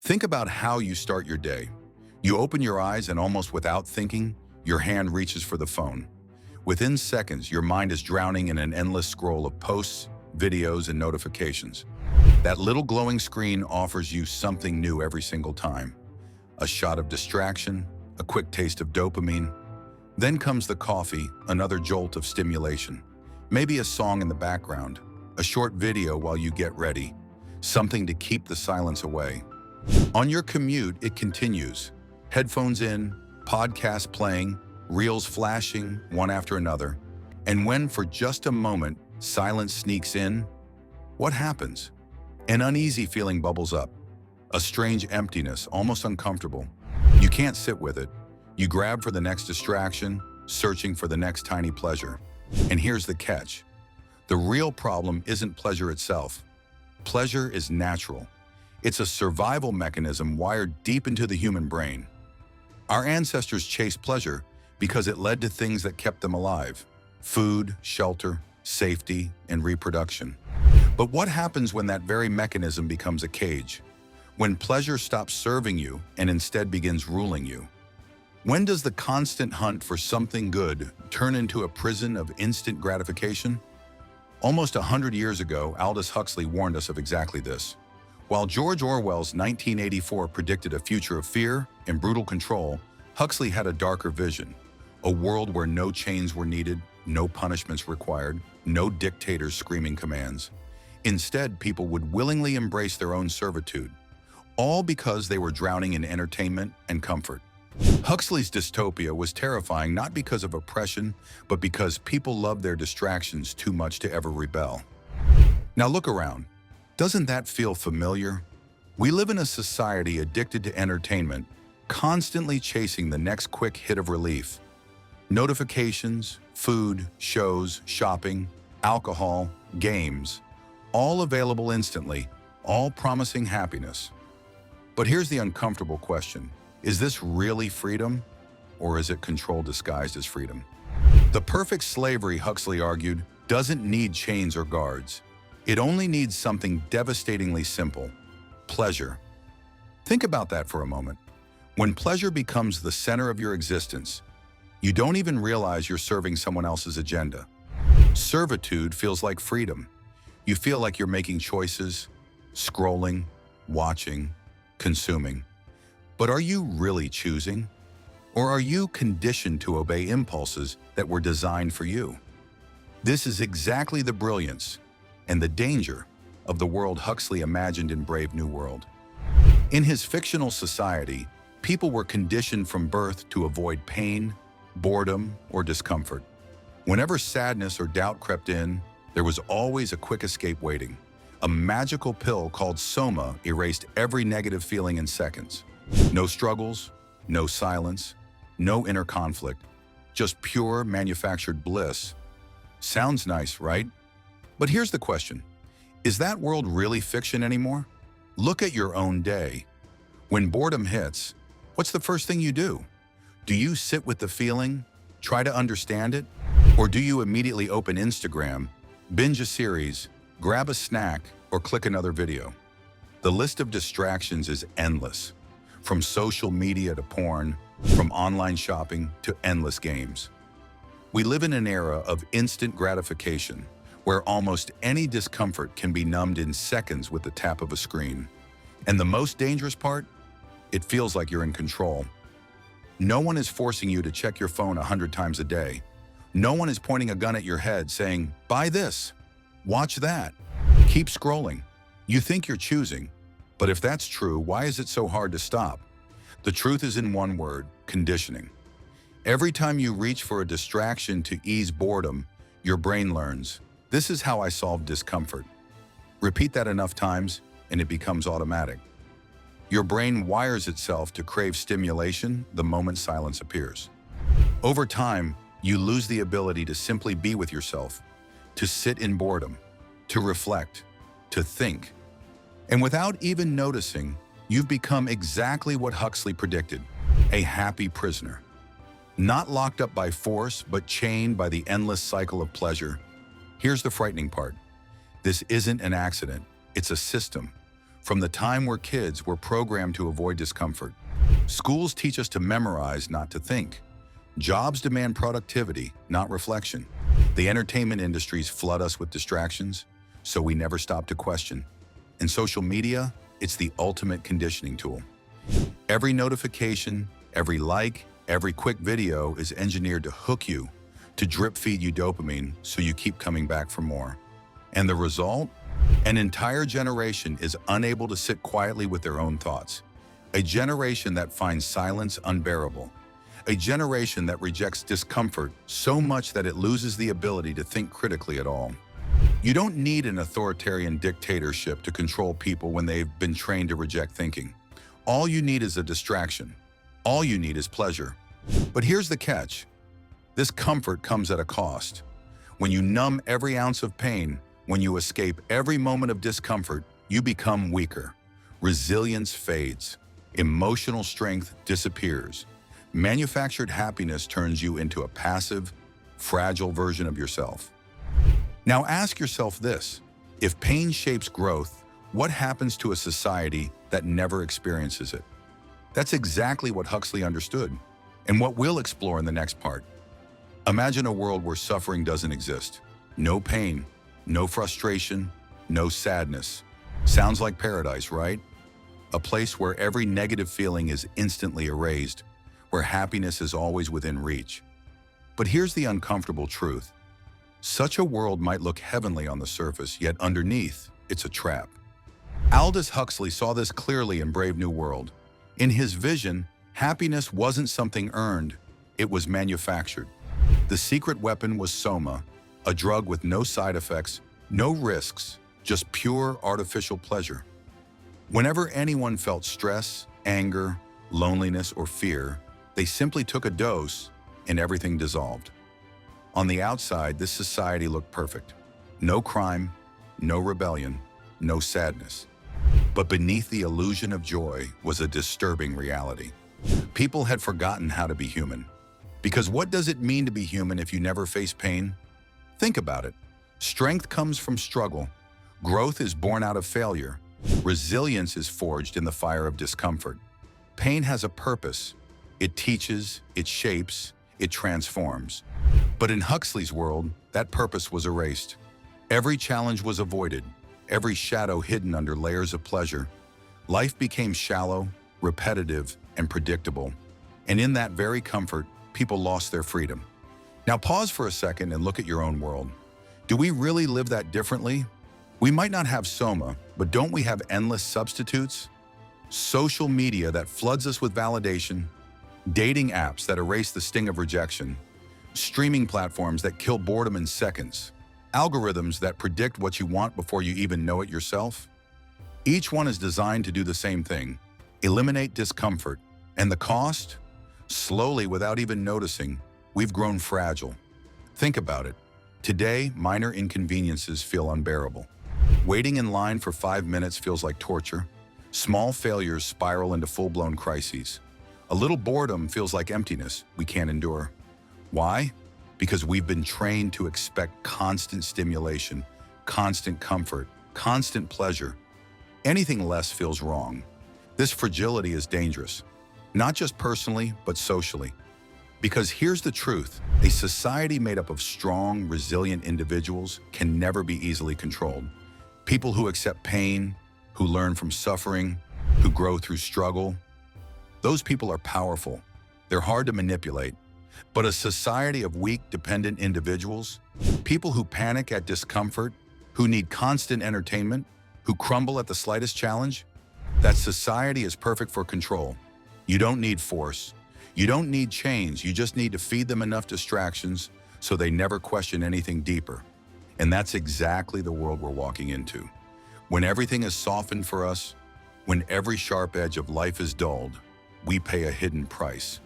Think about how you start your day. You open your eyes and almost without thinking, your hand reaches for the phone. Within seconds, your mind is drowning in an endless scroll of posts, videos, and notifications. That little glowing screen offers you something new every single time. A shot of distraction, a quick taste of dopamine. Then comes the coffee, another jolt of stimulation. Maybe a song in the background, a short video while you get ready, something to keep the silence away. On your commute, it continues. Headphones in, podcasts playing, reels flashing, one after another. And when, for just a moment, silence sneaks in, what happens? An uneasy feeling bubbles up. A strange emptiness, almost uncomfortable. You can't sit with it. You grab for the next distraction, searching for the next tiny pleasure. And here's the catch. The real problem isn't pleasure itself. Pleasure is natural. It's a survival mechanism wired deep into the human brain. Our ancestors chased pleasure because it led to things that kept them alive: food, shelter, safety, and reproduction. But what happens when that very mechanism becomes a cage? When pleasure stops serving you and instead begins ruling you? When does the constant hunt for something good turn into a prison of instant gratification? Almost 100 years ago, Aldous Huxley warned us of exactly this. While George Orwell's 1984 predicted a future of fear and brutal control, Huxley had a darker vision. A world where no chains were needed, no punishments required, no dictators screaming commands. Instead, people would willingly embrace their own servitude, all because they were drowning in entertainment and comfort. Huxley's dystopia was terrifying not because of oppression, but because people loved their distractions too much to ever rebel. Now look around. Doesn't that feel familiar? We live in a society addicted to entertainment, constantly chasing the next quick hit of relief. Notifications, food, shows, shopping, alcohol, games, all available instantly, all promising happiness. But here's the uncomfortable question. Is this really freedom, or is it control disguised as freedom? The perfect slavery, Huxley argued, doesn't need chains or guards. It only needs something devastatingly simple: pleasure. Think about that for a moment. When pleasure becomes the center of your existence, you don't even realize you're serving someone else's agenda. Servitude feels like freedom. You feel like you're making choices, scrolling, watching, consuming. But are you really choosing? Or are you conditioned to obey impulses that were designed for you? This is exactly the brilliance and the danger of the world Huxley imagined in Brave New World. In his fictional society, people were conditioned from birth to avoid pain, boredom, or discomfort. Whenever sadness or doubt crept in, there was always a quick escape waiting. A magical pill called soma erased every negative feeling in seconds. No struggles, no silence, no inner conflict, just pure manufactured bliss. Sounds nice, right? But here's the question. Is that world really fiction anymore? Look at your own day. When boredom hits, what's the first thing you do? Do you sit with the feeling, try to understand it? Or do you immediately open Instagram, binge a series, grab a snack, or click another video? The list of distractions is endless. From social media to porn, from online shopping to endless games. We live in an era of instant gratification, where almost any discomfort can be numbed in seconds with the tap of a screen. And the most dangerous part? It feels like you're in control. No one is forcing you to check your phone 100 times a day. No one is pointing a gun at your head saying, "Buy this, watch that, keep scrolling." You think you're choosing, but if that's true, why is it so hard to stop? The truth is in one word: conditioning. Every time you reach for a distraction to ease boredom, your brain learns, "This is how I solve discomfort." Repeat that enough times, and it becomes automatic. Your brain wires itself to crave stimulation the moment silence appears. Over time, you lose the ability to simply be with yourself, to sit in boredom, to reflect, to think. And without even noticing, you've become exactly what Huxley predicted: a happy prisoner. Not locked up by force, but chained by the endless cycle of pleasure. Here's the frightening part. This isn't an accident, it's a system. From the time we're kids, we're programmed to avoid discomfort. Schools teach us to memorize, not to think. Jobs demand productivity, not reflection. The entertainment industries flood us with distractions, so we never stop to question. And social media, it's the ultimate conditioning tool. Every notification, every like, every quick video is engineered to hook you, to drip feed you dopamine so you keep coming back for more. And the result? An entire generation is unable to sit quietly with their own thoughts. A generation that finds silence unbearable. A generation that rejects discomfort so much that it loses the ability to think critically at all. You don't need an authoritarian dictatorship to control people when they've been trained to reject thinking. All you need is a distraction. All you need is pleasure. But here's the catch. This comfort comes at a cost. When you numb every ounce of pain, when you escape every moment of discomfort, you become weaker. Resilience fades. Emotional strength disappears. Manufactured happiness turns you into a passive, fragile version of yourself. Now ask yourself this. If pain shapes growth, what happens to a society that never experiences it? That's exactly what Huxley understood, and what we'll explore in the next part. Imagine a world where suffering doesn't exist. No pain, no frustration, no sadness. Sounds like paradise, right? A place where every negative feeling is instantly erased, where happiness is always within reach. But here's the uncomfortable truth. Such a world might look heavenly on the surface, yet underneath, it's a trap. Aldous Huxley saw this clearly in Brave New World. In his vision, happiness wasn't something earned, it was manufactured. The secret weapon was soma, a drug with no side effects, no risks, just pure artificial pleasure. Whenever anyone felt stress, anger, loneliness, or fear, they simply took a dose and everything dissolved. On the outside, this society looked perfect. No crime, no rebellion, no sadness. But beneath the illusion of joy was a disturbing reality. People had forgotten how to be human. Because what does it mean to be human if you never face pain? Think about it. Strength comes from struggle. Growth is born out of failure. Resilience is forged in the fire of discomfort. Pain has a purpose. It teaches, it shapes, it transforms. But in Huxley's world, that purpose was erased. Every challenge was avoided, every shadow hidden under layers of pleasure. Life became shallow, repetitive, and predictable. And in that very comfort, people lost their freedom. Now pause for a second and look at your own world. Do we really live that differently? We might not have soma, but don't we have endless substitutes? Social media that floods us with validation, dating apps that erase the sting of rejection, streaming platforms that kill boredom in seconds, algorithms that predict what you want before you even know it yourself. Each one is designed to do the same thing, eliminate discomfort. And the cost? Slowly, without even noticing, we've grown fragile. Think about it. Today, minor inconveniences feel unbearable. Waiting in line for 5 minutes feels like torture. Small failures spiral into full-blown crises. A little boredom feels like emptiness we can't endure. Why? Because we've been trained to expect constant stimulation, constant comfort, constant pleasure. Anything less feels wrong. This fragility is dangerous, not just personally, but socially. Because here's the truth, a society made up of strong, resilient individuals can never be easily controlled. People who accept pain, who learn from suffering, who grow through struggle. Those people are powerful. They're hard to manipulate. But a society of weak, dependent individuals, people who panic at discomfort, who need constant entertainment, who crumble at the slightest challenge, that society is perfect for control. You don't need force. You don't need chains. You just need to feed them enough distractions so they never question anything deeper. And that's exactly the world we're walking into. When everything is softened for us, when every sharp edge of life is dulled, we pay a hidden price.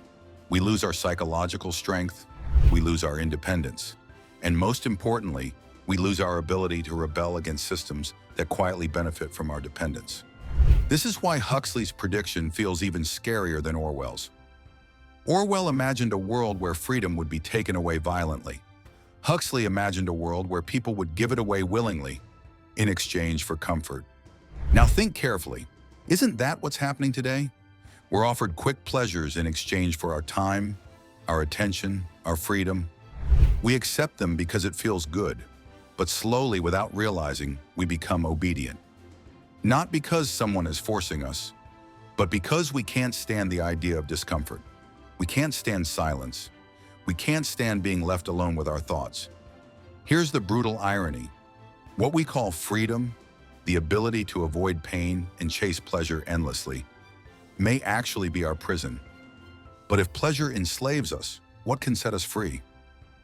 We lose our psychological strength, we lose our independence, and most importantly, we lose our ability to rebel against systems that quietly benefit from our dependence. This is why Huxley's prediction feels even scarier than Orwell's. Orwell imagined a world where freedom would be taken away violently. Huxley imagined a world where people would give it away willingly in exchange for comfort. Now think carefully. Isn't that what's happening today? We're offered quick pleasures in exchange for our time, our attention, our freedom. We accept them because it feels good, but slowly, without realizing, we become obedient. Not because someone is forcing us, but because we can't stand the idea of discomfort. We can't stand silence. We can't stand being left alone with our thoughts. Here's the brutal irony. What we call freedom, the ability to avoid pain and chase pleasure endlessly, may actually be our prison. But if pleasure enslaves us, what can set us free?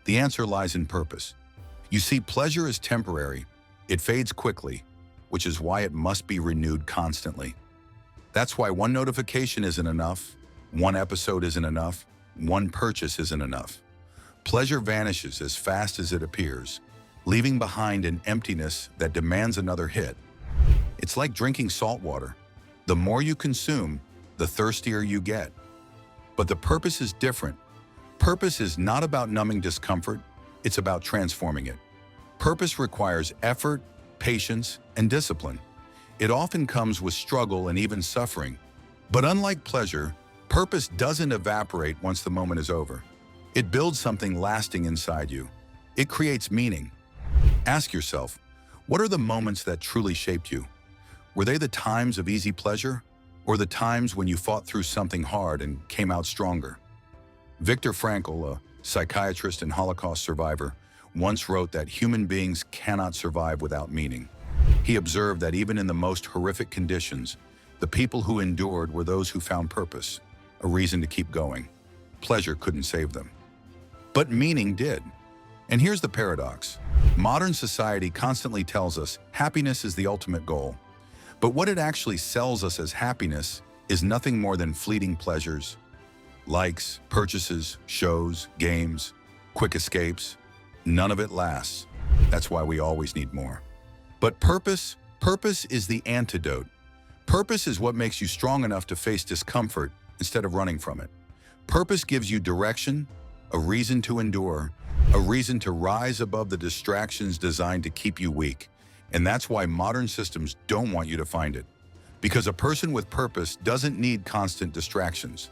The answer lies in purpose. You see, pleasure is temporary. It fades quickly, which is why it must be renewed constantly. That's why one notification isn't enough, one episode isn't enough, one purchase isn't enough. Pleasure vanishes as fast as it appears, leaving behind an emptiness that demands another hit. It's like drinking salt water. The more you consume, the thirstier you get. But the purpose is different. Purpose is not about numbing discomfort, it's about transforming it. Purpose requires effort, patience, and discipline. It often comes with struggle and even suffering. But unlike pleasure, purpose doesn't evaporate once the moment is over. It builds something lasting inside you. It creates meaning. Ask yourself, what are the moments that truly shaped you? Were they the times of easy pleasure, or the times when you fought through something hard and came out stronger? Viktor Frankl, a psychiatrist and Holocaust survivor, once wrote that human beings cannot survive without meaning. He observed that even in the most horrific conditions, the people who endured were those who found purpose, a reason to keep going. Pleasure couldn't save them. But meaning did. And here's the paradox. Modern society constantly tells us happiness is the ultimate goal. But what it actually sells us as happiness is nothing more than fleeting pleasures, likes, purchases, shows, games, quick escapes. None of it lasts. That's why we always need more. But purpose is the antidote. Purpose is what makes you strong enough to face discomfort instead of running from it. Purpose gives you direction, a reason to endure, a reason to rise above the distractions designed to keep you weak. And that's why modern systems don't want you to find it. Because a person with purpose doesn't need constant distractions.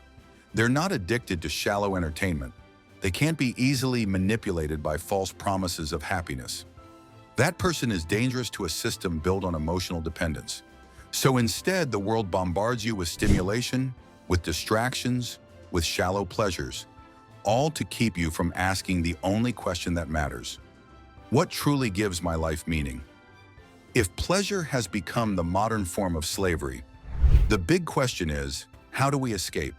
They're not addicted to shallow entertainment. They can't be easily manipulated by false promises of happiness. That person is dangerous to a system built on emotional dependence. So instead, the world bombards you with stimulation, with distractions, with shallow pleasures, all to keep you from asking the only question that matters. What truly gives my life meaning? If pleasure has become the modern form of slavery, the big question is, how do we escape?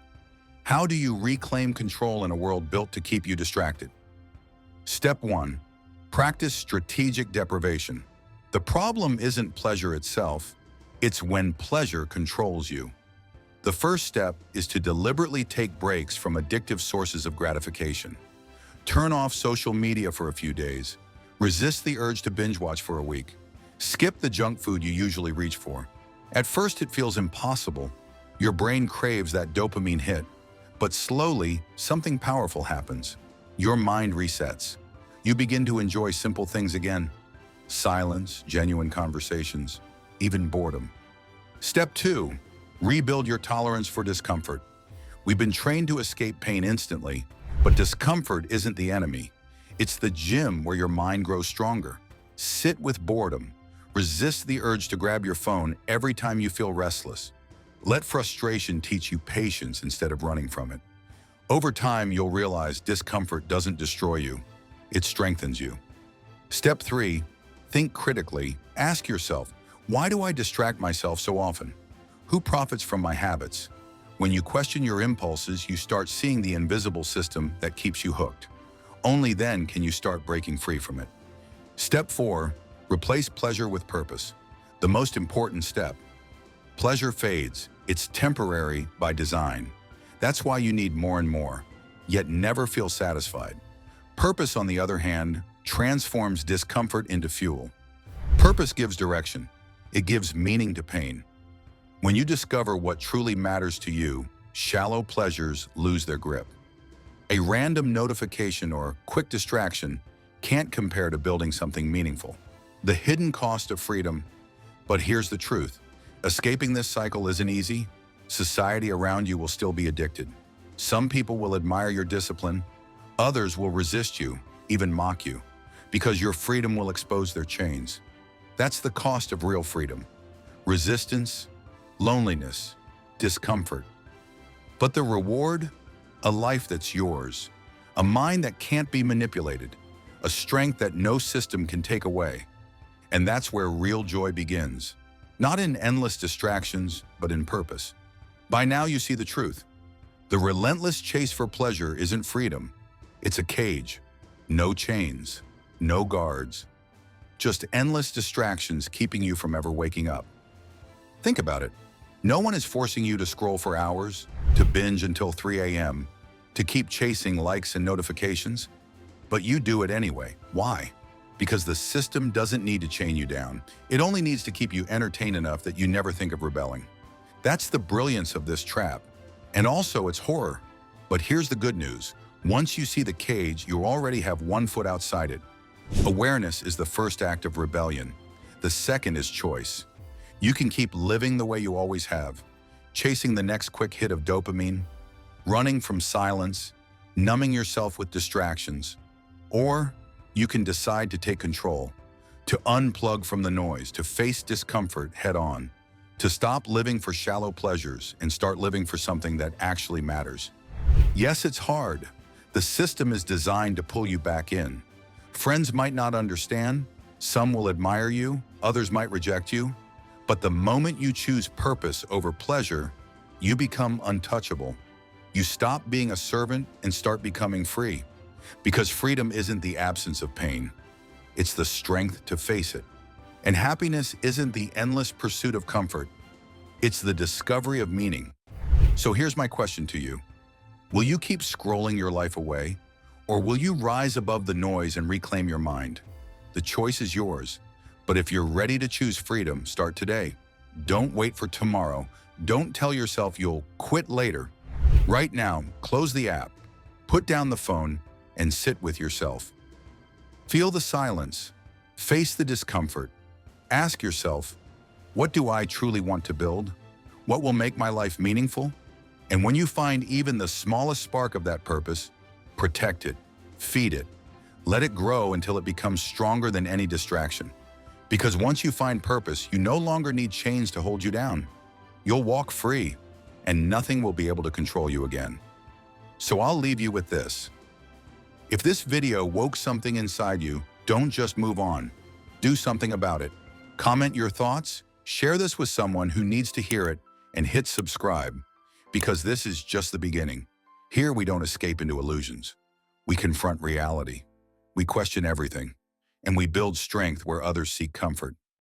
How do you reclaim control in a world built to keep you distracted? Step 1. Practice strategic deprivation. The problem isn't pleasure itself, it's when pleasure controls you. The first step is to deliberately take breaks from addictive sources of gratification. Turn off social media for a few days. Resist the urge to binge watch for a week. Skip the junk food you usually reach for. At first, it feels impossible. Your brain craves that dopamine hit. But slowly, something powerful happens. Your mind resets. You begin to enjoy simple things again. Silence, genuine conversations, even boredom. Step 2. Rebuild your tolerance for discomfort. We've been trained to escape pain instantly, but discomfort isn't the enemy. It's the gym where your mind grows stronger. Sit with boredom. Resist the urge to grab your phone every time you feel restless. Let frustration teach you patience instead of running from it. Over time, you'll realize discomfort doesn't destroy you. It strengthens you. Step 3. Think critically. Ask yourself, why do I distract myself so often? Who profits from my habits? When you question your impulses, you start seeing the invisible system that keeps you hooked. Only then can you start breaking free from it. Step 4. Replace pleasure with purpose. The most important step. Pleasure fades. It's temporary by design. That's why you need more and more, yet never feel satisfied. Purpose, on the other hand, transforms discomfort into fuel. Purpose gives direction. It gives meaning to pain. When you discover what truly matters to you, shallow pleasures lose their grip. A random notification or quick distraction can't compare to building something meaningful. The hidden cost of freedom. But here's the truth. Escaping this cycle isn't easy. Society around you will still be addicted. Some people will admire your discipline. Others will resist you, even mock you, because your freedom will expose their chains. That's the cost of real freedom. Resistance, loneliness, discomfort. But the reward? A life that's yours. A mind that can't be manipulated. A strength that no system can take away. And that's where real joy begins. Not in endless distractions, but in purpose. By now you see the truth. The relentless chase for pleasure isn't freedom. It's a cage. No chains, no guards. Just endless distractions keeping you from ever waking up. Think about it. No one is forcing you to scroll for hours, to binge until 3 a.m., to keep chasing likes and notifications. But you do it anyway. Why? Because the system doesn't need to chain you down. It only needs to keep you entertained enough that you never think of rebelling. That's the brilliance of this trap. And also its horror. But here's the good news. Once you see the cage, you already have one foot outside it. Awareness is the first act of rebellion. The second is choice. You can keep living the way you always have, chasing the next quick hit of dopamine, running from silence, numbing yourself with distractions. Or you can decide to take control, to unplug from the noise, to face discomfort head on, to stop living for shallow pleasures and start living for something that actually matters. Yes, it's hard. The system is designed to pull you back in. Friends might not understand, some will admire you, others might reject you, but the moment you choose purpose over pleasure, you become untouchable. You stop being a servant and start becoming free. Because freedom isn't the absence of pain, it's the strength to face it. And happiness isn't the endless pursuit of comfort, it's the discovery of meaning. So here's my question to you. Will you keep scrolling your life away? Or will you rise above the noise and reclaim your mind? The choice is yours. But if you're ready to choose freedom, start today. Don't wait for tomorrow. Don't tell yourself you'll quit later. Right now, close the app, put down the phone, and sit with yourself. Feel the silence. Face the discomfort. Ask yourself, what do I truly want to build? What will make my life meaningful? And when you find even the smallest spark of that purpose, protect it, feed it, let it grow until it becomes stronger than any distraction. Because once you find purpose, you no longer need chains to hold you down. You'll walk free, and nothing will be able to control you again. So I'll leave you with this. If this video woke something inside you, don't just move on. Do something about it. Comment your thoughts, share this with someone who needs to hear it, and hit subscribe. Because this is just the beginning. Here we don't escape into illusions. We confront reality. We question everything. And we build strength where others seek comfort.